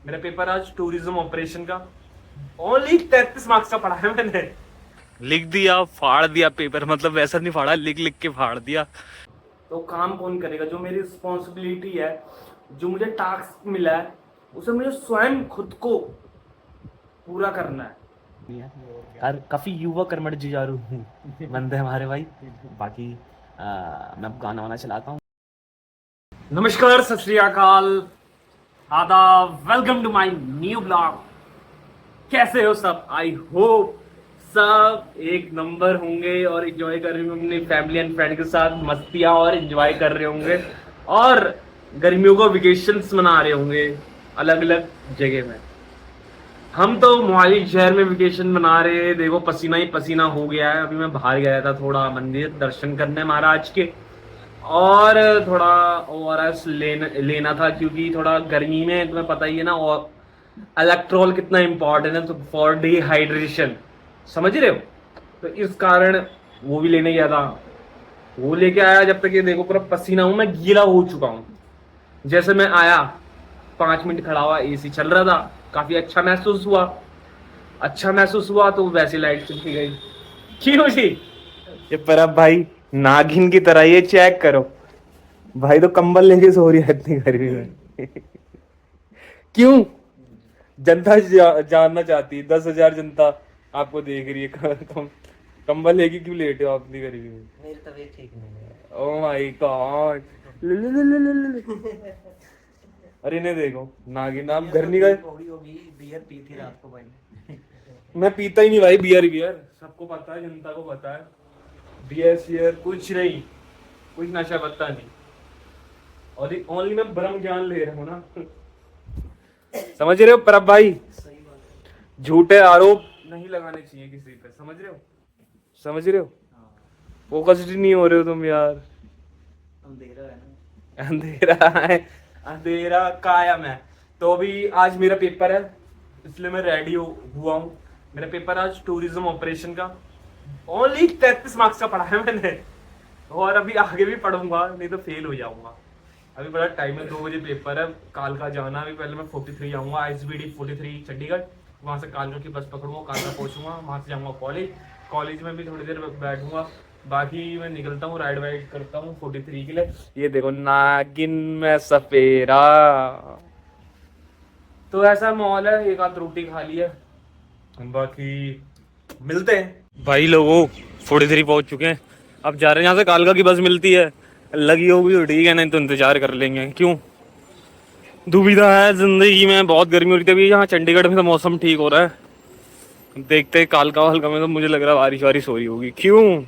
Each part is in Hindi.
मेरा पेपर आज टूरिज्म ऑपरेशन का ओनली 33 मार्क्स का पढ़ा है मैंने। लिख दिया फाड़ दिया पेपर, मतलब वैसा नहीं फाड़ा, लिख लिख के फाड़ दिया। तो काम कौन करेगा? जो मेरी रिस्पॉन्सिबिलिटी है, जो मुझे टास्क मिला है, उसे मुझे स्वयं खुद को पूरा करना है। यार काफी युवा कर्मठ जुझारू बंदे हमारे भाई। बाकी मैं अब गाना वाना चलाता हूँ। नमस्कार, सत श्री अकाल, आदाब, welcome to my new blog. कैसे हो सब? आई होप सब एक नंबर होंगे और एंजॉय कर रहे होंगे अपनी फैमिली एंड फ्रेंड के साथ मस्तियां और एंजॉय कर रहे होंगे और गर्मियों को वेकेशंस मना रहे होंगे अलग अलग जगह में। हम तो मोहाली शहर में वेकेशन मना रहे हैं। देखो पसीना ही पसीना हो गया है। अभी मैं बाहर गया था थोड़ा मंदिर दर्शन करने महाराज के, और थोड़ा ओआरएस लेना था क्योंकि थोड़ा गर्मी में तुम्हें पता ही है ना, और इलेक्ट्रॉल कितना इंपॉर्टेंट है तो फॉर डिहाइड्रेशन, समझ रहे हो? तो इस कारण वो भी लेने गया था। वो लेके आया, जब तक ये देखो पूरा पसीना हूं, मैं गीला हो चुका हूं। जैसे मैं आया 5 मिनट खड़ा हुआ, एसी चल रहा था, काफी अच्छा महसूस हुआ तो वैसे लाइट चलती गई। क्यों जी? ये पर अब भाई नागिन की तरह ये चेक करो भाई, तो कंबल लेके सो रही है इतनी गर्मी में। क्यों? जनता जानना चाहती है, 10,000 जनता आपको देख रही है। कंबल लेके क्यों लेटे हो आप इतनी गर्मी में? मेरी तबीयत ठीक नहीं है। Oh my God. अरे इन्हें देखो, नागिन आप घर नहीं गए? बियर पी थी रात को भाई। मैं पीता ही नहीं भाई बियर। बियर सबको पता है, जनता को पता है। बियर शियर कुछ नहीं, कुछ नशा पत्ता नहीं। और ओनली मैं ब्रह्म ज्ञान ले रहा हूँ ना। समझ रहे हो परब भाई? सही बात है। झूठे आरोप नहीं लगाने चाहिए किसी पे, समझ रहे हो? समझ रहे हो? फोकस्ड नहीं हो रहे हो तुम यार। अंधेरा है ना। अंधेरा है, अंधेरा कायम है। तो अभी आज मेरा पेपर है, इसलिए मैं रेडी हुआ हूँ। मेरा पेपर आज टूरिज्म ऑपरेशन का ओनली 33 मार्क्स का पढ़ा है मैंने, और अभी आगे भी पढ़ूंगा, नहीं तो फेल हो जाऊंगा। अभी बड़ा टाइम है, 2 बजे पेपर है, कालका जाना। अभी पहले मैं 43 जाऊंगा, आईएसबीडी 43 चंडीगढ़। वहां से कालका की बस पकड़ूंगा, कालका पहुंचूंगा, वहां से जाऊंगा कॉलेज। कॉलेज में भी थोड़ी देर बैठूंगा, बाकी मैं निकलता हूँ, राइड वाइड करता हूँ 43 के लिए। ये देखो नागिन में सफेरा। तो ऐसा माहौल है, एक आध रोटी खा ली है, बाकी मिलते हैं भाई। लोगों 43 पहुंच चुके हैं, अब जा रहे हैं। यहाँ से कालका की बस मिलती है, लगी होगी तो ठीक है, नहीं तो इंतजार कर लेंगे। क्यों? दुविधा है जिंदगी में, बहुत गर्मी हो रही थी। अभी यहाँ चंडीगढ़ में तो मौसम ठीक हो रहा है, देखते कालका वालका में तो मुझे लग रहा है बारिश वारिश हो रही होगी। क्यों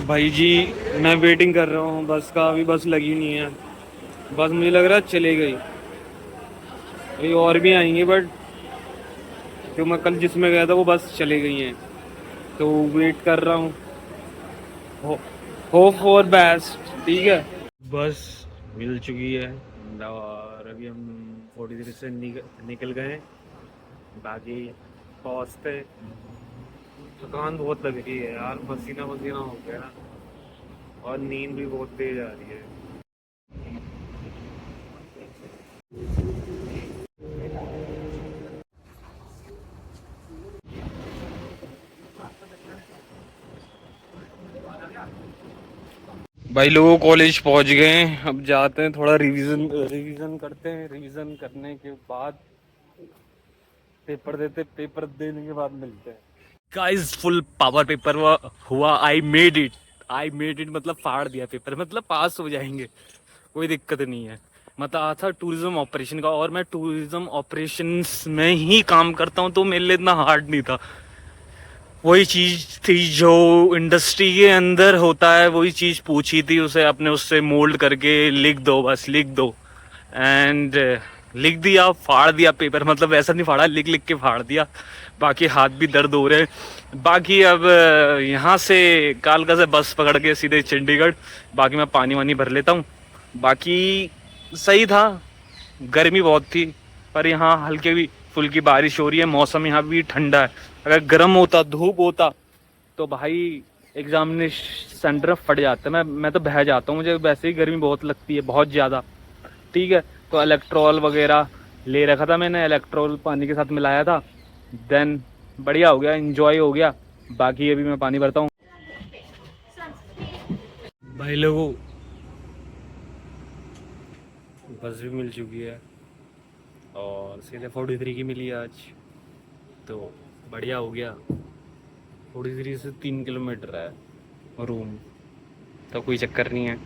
भाई जी? मैं वेटिंग कर रहा हूँ बस का, अभी बस लगी नहीं है। बस मुझे लग रहा है चले गई, अभी और भी आएंगे, बट जो मैं कल जिसमें गया था वो बस चले गई हैं, तो वेट कर रहा हूँ। होप फॉर बेस्ट, ठीक है। बस मिल चुकी है और अभी हम 43 से निकल गए। बाकी पहुँचते, थकान बहुत लग रही है यार, पसीना पसीना हो गया और नींद भी बहुत तेज आ रही है। भाई लोगों कॉलेज पहुंच गए हैं, अब जाते हैं थोड़ा रिवीजन करते हैं। रिवीजन करने के बाद पेपर देने के बाद मिलते हैं। गाइस फुल पावर पेपर हुआ। आई मेड इट मतलब फाड़ दिया पेपर, मतलब पास हो जाएंगे, कोई दिक्कत नहीं है। मतलब आज था टूरिज्म ऑपरेशन का, और मैं टूरिज्म ऑपरेशंस में ही काम करता हूँ, तो मेरे लिए इतना हार्ड नहीं था। वही चीज थी जो इंडस्ट्री के अंदर होता है, वही चीज पूछी थी उसे, अपने उससे मोल्ड करके लिख दो, बस लिख दो। एंड लिख दिया फाड़ दिया पेपर, मतलब वैसा नहीं फाड़ा, लिख लिख के फाड़ दिया। बाकी हाथ भी दर्द हो रहे हैं। बाकी अब यहाँ से कालका से बस पकड़ के सीधे चंडीगढ़। बाकी मैं पानी वानी भर लेता हूँ। बाकी सही था, गर्मी बहुत थी, पर यहाँ हल्के भी फुल्की बारिश हो रही है, मौसम यहाँ भी ठंडा है। अगर गर्म होता, धूप होता, तो भाई एग्जामिनेशन सेंटर फट जाता। मैं तो बह जाता हूँ, मुझे वैसे ही गर्मी बहुत लगती है, बहुत ज़्यादा, ठीक है। तो इलेक्ट्रॉल वगैरह ले रखा था मैंने, इलेक्ट्रोल पानी के साथ मिलाया था, देन बढ़िया हो गया, इंजॉय हो गया। बाकी अभी मैं पानी भरता हूँ। भाई लोगों, बस भी मिल चुकी है और सीधे 43 की मिली आज, तो बढ़िया हो गया। 43 से 3 किलोमीटर है रूम, तो कोई चक्कर नहीं है,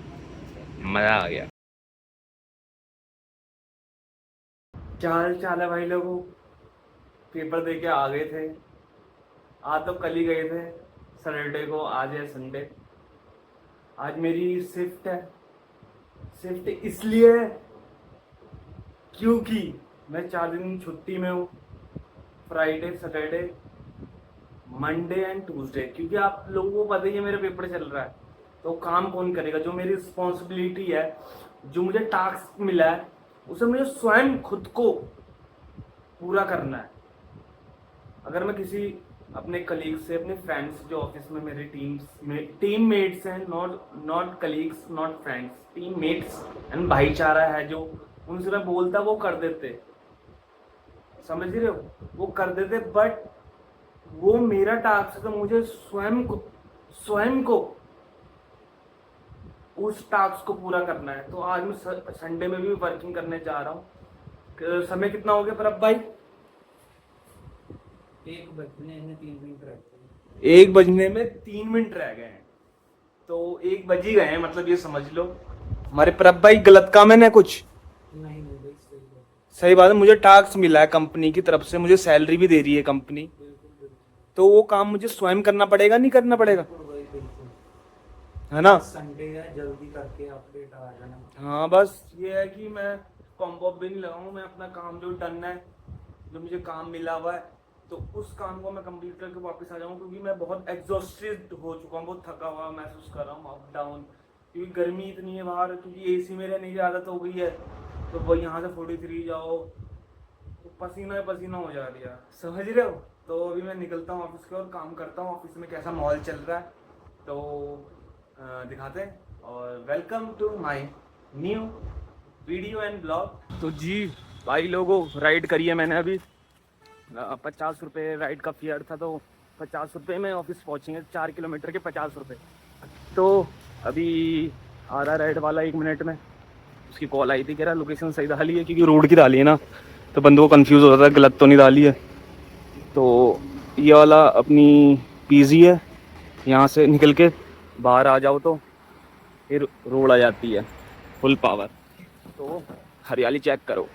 मज़ा आ गया। क्या हाल चाल है भाई लोगों? पेपर दे के आ गए थे, आज तो कल ही गए थे सैटरडे को, आज है संडे। आज मेरी शिफ्ट है। शिफ्ट इसलिए है क्योंकि मैं 4 दिन छुट्टी में हूँ, Friday Saturday Monday and Tuesday. क्योंकि आप लोगों को पता ही है मेरा पेपर चल रहा है, तो काम कौन करेगा? जो मेरी रिस्पॉन्सिबिलिटी है, जो मुझे टास्क मिला है, उसे मुझे स्वयं खुद को पूरा करना है। अगर मैं किसी अपने कलीग से, अपने फ्रेंड्स जो ऑफिस में मेरे टीम मेट्स हैं, not colleagues not friends, team mates and भाईचारा है जो, उनसे मैं बोलता वो कर देते, समझ रहे हो, वो कर देते। बट वो मेरा टास्क है, तो मुझे स्वयं को उस टास्क को पूरा करना है। तो आज मैं संडे में भी वर्किंग करने जा रहा हूँ। समय कितना हो गया प्रभ भाई? 1 बजने में 3 मिनट रहते हैं। 1 बजने में 3 मिनट रह गए हैं, तो 1 बज ही गए हैं, मतलब ये समझ लो। हमारे प्रभ भाई गलत काम है ना कुछ? नहीं भाई, सही बात है। मुझे टास्क मिला है कंपनी की तरफ से, मुझे सैलरी भी दे रही है कंपनी, तो वो काम मुझे स्वयं करना पड़ेगा, नहीं करना पड़ेगा, है ना? संडे है, जल्दी करके अपडेट आ जाना। हाँ, बस ये है कि मैं कॉम्बो भी नहीं लगाऊँ, मैं अपना काम जो डन है, जो मुझे काम मिला हुआ है, तो उस काम को मैं कंप्लीट करके वापस आ जाऊँ। क्योंकि मैं बहुत एग्जॉस्टेड हो चुका हूँ, बहुत थका हुआ महसूस कर रहा हूँ, अप डाउन। क्योंकि गर्मी इतनी है बाहर, क्योंकि एसी में रहने की आदत हो गई है, तो वो यहाँ से 43 जाओ तो पसीना पसीना हो जा रही है, समझ रहे हो? तो अभी मैं निकलता हूँ ऑफिस के और काम करता हूँ, ऑफिस में कैसा माहौल चल रहा है तो दिखाते हैं। और welcome to my new video and blog. तो जी भाई लोगों, राइड करी है मैंने अभी, 50 रुपये राइड का फेयर था, तो 50 रुपये में ऑफिस पहुँचेंगे, 4 किलोमीटर के 50 रुपये। तो अभी आ रहा राइड वाला 1 मिनट में, उसकी कॉल आई थी, कह रहा लोकेशन सही डाली है, क्योंकि रोड की डाली है ना, तो बंदों को कंफ्यूज हो जाता है गलत तो नहीं डाली है। तो ये वाला अपनी पीजी है, यहाँ से निकल के बाहर आ जाओ तो फिर रोड आ जाती है फुल पावर। तो हरियाली चेक करो,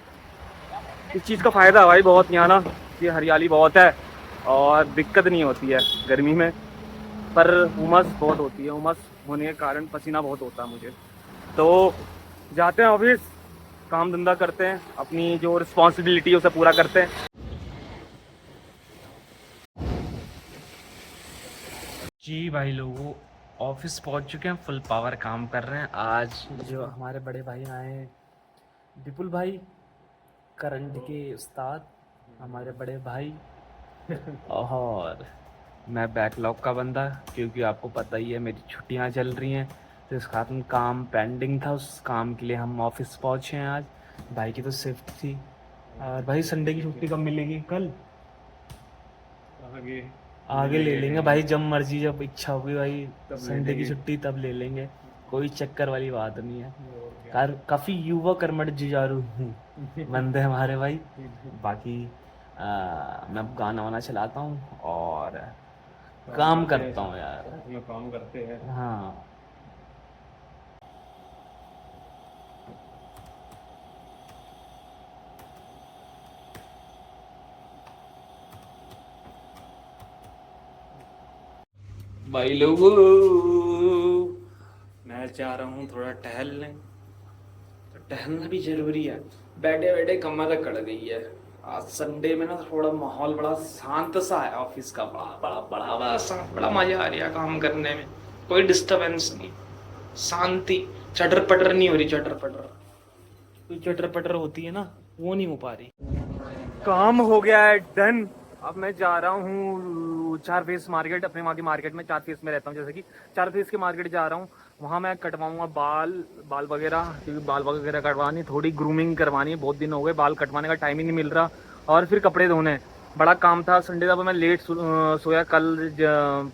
इस चीज़ का फ़ायदा है भाई बहुत यहाँ ना, ये हरियाली बहुत है और दिक्कत नहीं होती है गर्मी में, पर उमस बहुत होती है। उमस होने के कारण पसीना बहुत होता है मुझे। तो जाते हैं ऑफिस, काम धंधा करते हैं, अपनी जो रिस्पॉन्सिबिलिटी है उसे पूरा करते हैं। जी भाई लोगों, ऑफिस पहुंच चुके हैं, फुल पावर काम कर रहे हैं। आज जो हमारे बड़े भाई आए हैं, विपुल भाई, करंट के उस्ताद, हमारे बड़े भाई और मैं बैकलॉग का बंदा, क्योंकि आपको पता ही है मेरी छुट्टियां चल रही हैं, तो इस कारण काम पेंडिंग था, उस काम के लिए हम ऑफिस पहुंचे हैं आज। भाई की तो शिफ्ट थी। और भाई संडे की छुट्टी कब मिलेगी? कल आगे ले लेंगे भाई, जब मर्जी, जब इच्छा होगी भाई, संडे की छुट्टी तब ले लेंगे, कोई चक्कर वाली बात नहीं है। काफ़ी युवा कर्मठ जुझारू बंदे हमारे भाई। बाकी मैं अब गाना वाना चलाता हूँ और काम करता हूँ यार, में काम करते हैं। हाँ। भाई लोगों, मैं चाह रहा हूँ थोड़ा टहलने, तो टहलना भी जरूरी है, बैठे बैठे कमर अकड़ गई है। आज संडे में ना थोड़ा माहौल बड़ा शांत सा है ऑफिस का, बड़ा मजा आ रहा है काम करने में, कोई डिस्टरबेंस नहीं, शांति, चटर पटर नहीं हो रही, चटर पटर कोई चटर पटर होती है ना, वो नहीं हो पा रही। काम हो गया है डन। अब मैं जा रहा हूँ 4 फेस मार्केट, अपने वहाँ की मार्केट में 4 फेस में रहता हूँ, जैसे कि 4 फेस के मार्केट जा रहा हूँ। वहाँ मैं कटवाऊंगा बाल वगैरह, क्योंकि बाल वगैरह कटवानी, थोड़ी ग्रूमिंग करवानी है। बहुत दिन हो गए बाल कटवाने का टाइम ही नहीं मिल रहा। और फिर कपड़े धोने, बड़ा काम था। संडे था, मैं लेट सोया। कल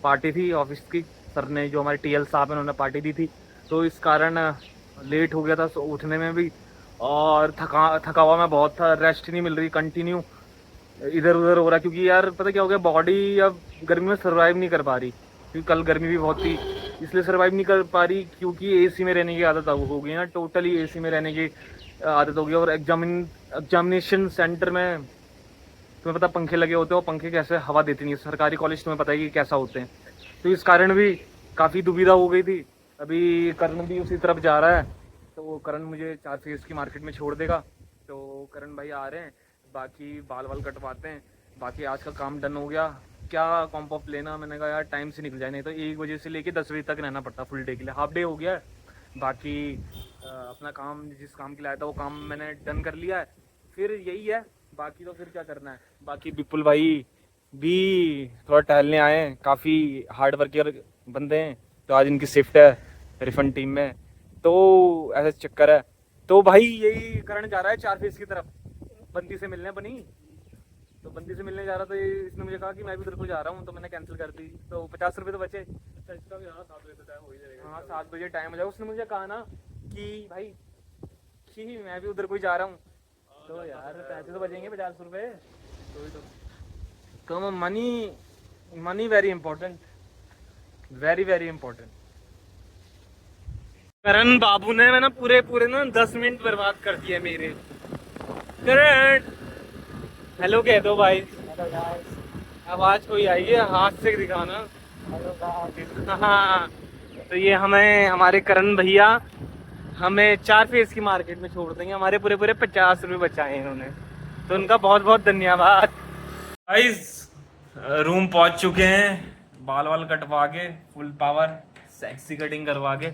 पार्टी थी ऑफिस की, सर ने जो हमारे टीएल साहब हैं उन्होंने पार्टी दी थी, तो इस कारण लेट हो गया था उठने में भी। और थका हुआ मैं बहुत था, रेस्ट नहीं मिल रही, कंटिन्यू इधर उधर हो रहा। क्योंकि यार पता क्या हो गया, बॉडी अब गर्मी में सर्वाइव नहीं कर पा रही, क्योंकि कल गर्मी भी बहुत थी, इसलिए सर्वाइव नहीं कर पा रही। क्योंकि एसी में रहने की आदत हो गई ना, टोटली एसी में रहने की आदत हो गई। और एग्जामिनेशन सेंटर में तुम्हें पता पंखे लगे होते हैं, और पंखे कैसे हवा देते नहीं है। सरकारी कॉलेज तुम्हें पता है कि कैसा होते हैं, तो इस कारण भी काफ़ी दुविधा हो गई थी। अभी करण भी उसी तरफ जा रहा है, तो करण मुझे 4 फेज की मार्केट में छोड़ देगा। तो करण भाई आ रहे हैं, बाकी बाल वाल कटवाते हैं। बाकी आज का काम डन हो गया। क्या कॉम्प ऑफ लेना, मैंने कहा यार टाइम से निकल जाए, नहीं तो 1 बजे से लेके 10 बजे तक रहना पड़ता फुल डे के लिए। हाफ डे हो गया है। बाकी अपना काम, जिस काम के लिए आया था वो काम मैंने डन कर लिया है। फिर यही है, बाकी तो फिर क्या करना है। बाकी विपुल भाई भी थोड़ा टहलने आए हैं, काफ़ी हार्ड वर्कर बंदे हैं, तो आज इनकी शिफ्ट है रिफंड टीम में, तो ऐसा चक्कर है। तो भाई यही करण जा रहा है 4 फेज की तरफ, बंदी से मिलने बनी, तो बंदी से मिलने जा रहा था। इसने मुझे कहा कि मैं भी तेरे को जा रहा हूँ, तो मैंने कैंसिल कर दी। तो 50 रुपये तो बचे। अच्छा, इसका भी हाँ 7 बजे तो टाइम हो ही जाएगा। हाँ 7 बजे टाइम हो जाएगा। उसने मुझे कहा ना कि भाई कि मैं भी उधर कोई जा रहा हूँ, तो यार पैसे तो बचेंगे 50 रुपये। तो money very important, very very important. Karan Babu ने मैं ना पूरे ना 10 मिनट बर्बाद कर दिए मेरे। करण हेलो कह दो भाई। आवाज कोई आई है, हाथ से दिखाना। हाँ, तो ये हमारे करण भैया हमें 4 फेज की मार्केट में छोड़ देंगे। हमारे पूरे 50 रुपये बचाए इन्होंने, तो उनका बहुत बहुत धन्यवाद। गाइस रूम पहुंच चुके हैं, बाल वाल कटवा के फुल पावर सेक्सी कटिंग करवा के।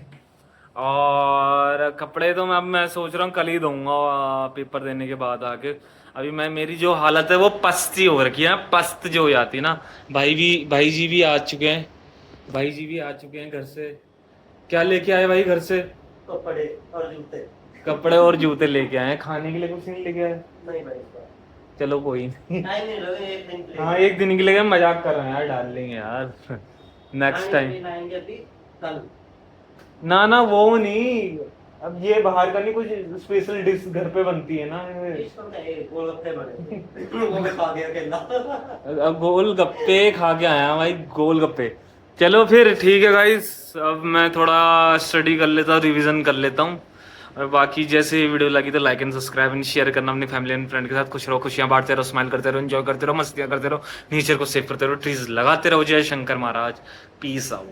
और कपड़े तो मैं सोच रहा हूँ कल ही दूंगा पेपर देने के बाद आके। अभी मेरी जो हालत है वो पस्ती हो रखी है, पस्त जो हो जाती है ना। भाई जी भी आ चुके हैं, भाई जी भी आ चुके हैं घर से। क्या लेके आए भाई घर से? कपड़े और जूते। कपड़े और जूते लेके आए हैं। खाने के लिए कुछ नहीं लेके आए? नहीं भाई, चलो कोई नहीं। टाइम नहीं लगे, एक दिन के लिए। हाँ 1 दिन के लिए, मजाक कर रहे हैं यार, डाल लेंगे यार नेक्स्ट टाइम। आएंगे अभी कल। ना वो नहीं, अब ये बाहर का नहीं, कुछ स्पेशल डिश घर पे बनती है ना। गोलगप्पे बने वो भी खा गया अकेला। अब गोलगप्पे खा के आया भाई, गोलगप्पे। चलो फिर ठीक है गाइस, अब मैं थोड़ा स्टडी कर लेता हूँ, रिवीजन कर लेता हूँ। और बाकी जैसे वीडियो लगी तो like and subscribe and share करना अपनी फैमिली एंड फ्रेंड के साथ। खुश रहो, खुशियां बांटते रहो, स्माइल करते रहो, एंजॉय करते रहो, मस्तियां करते रहो, नेचर को सेव करते रहो, ट्रीज लगाते रहो। जय शंकर महाराज, पीस आउट।